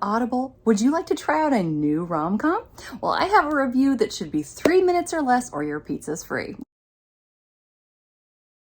Audible? Would you like to try out a new rom-com? Well, I have a review that should be 3 minutes or less or your pizza's free.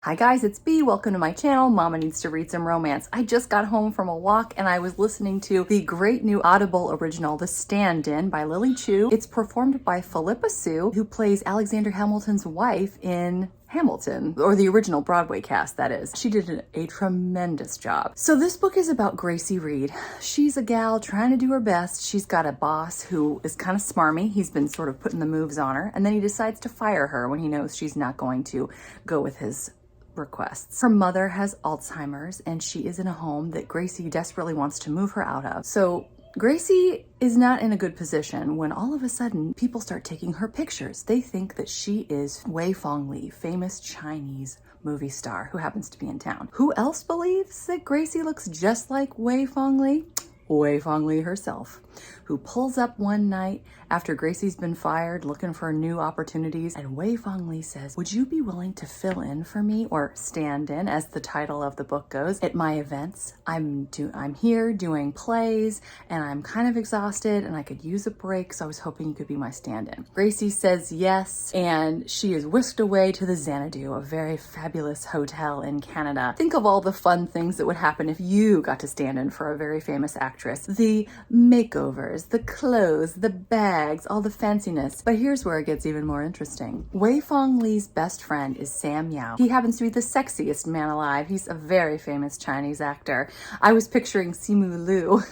Hi guys, it's B. Welcome to my channel, Mama Needs to Read Some Romance. I just got home from a walk and I was listening to the great new Audible original, The Stand-In by Lily Chu. It's performed by Phillipa Soo, who plays Alexander Hamilton's wife in Hamilton, or the original Broadway cast, that is. She did a tremendous job. So this book is about Gracie Reed. She's a gal trying to do her best. She's got a boss who is kind of smarmy. He's been sort of putting the moves on her, and then he decides to fire her when he knows she's not going to go with his requests. Her mother has Alzheimer's and she is in a home that Gracie desperately wants to move her out of. So Gracie is not in a good position when all of a sudden people start taking her pictures. They think that she is Wei Fengli, famous Chinese movie star who happens to be in town. Who else believes that Gracie looks just like Wei Fengli? Wei Fengli herself, who pulls up one night after Gracie's been fired looking for new opportunities, and Wei Fengli says, "Would you be willing to fill in for me, or stand in as the title of the book goes, at my events? I'm here doing plays and I'm kind of exhausted and I could use a break, so I was hoping you could be my stand-in." Gracie says yes, and she is whisked away to the Xanadu, a very fabulous hotel in Canada. Think of all the fun things that would happen if you got to stand in for a very famous actress. The makeovers, the clothes, the bags, all the fanciness. But here's where it gets even more interesting. Wei Fengli's best friend is Sam Yao. He happens to be the sexiest man alive. He's a very famous Chinese actor. I was picturing Simu Liu,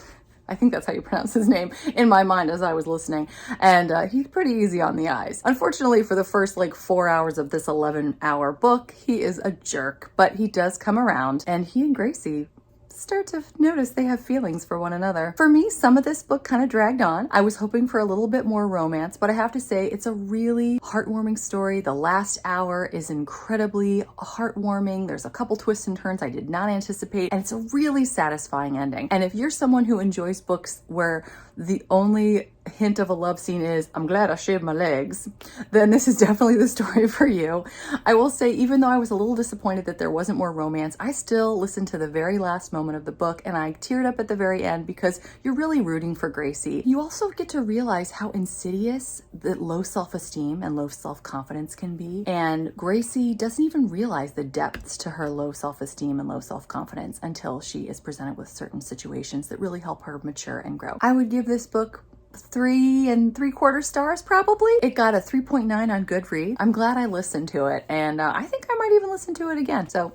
I think that's how you pronounce his name, in my mind as I was listening. And he's pretty easy on the eyes. Unfortunately, for the first 4 hours of this 11-hour book, he is a jerk, but he does come around, and he and Gracie start to notice they have feelings for one another. For me, some of this book kind of dragged on. I was hoping for a little bit more romance, but I have to say it's a really heartwarming story. The last hour is incredibly heartwarming. There's a couple twists and turns I did not anticipate, and it's a really satisfying ending. And if you're someone who enjoys books where the only hint of a love scene is, "I'm glad I shaved my legs," then this is definitely the story for you. I will say, even though I was a little disappointed that there wasn't more romance, I still listened to the very last moment of the book and I teared up at the very end because you're really rooting for Gracie. You also get to realize how insidious that low self-esteem and low self-confidence can be. And Gracie doesn't even realize the depths to her low self-esteem and low self-confidence until she is presented with certain situations that really help her mature and grow. I would give this book 3 3/4 stars probably. It got a 3.9 on Goodreads. I'm glad I listened to it, and I think I might even listen to it again. So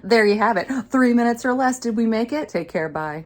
there you have it. 3 minutes or less. Did we make it? Take care. Bye.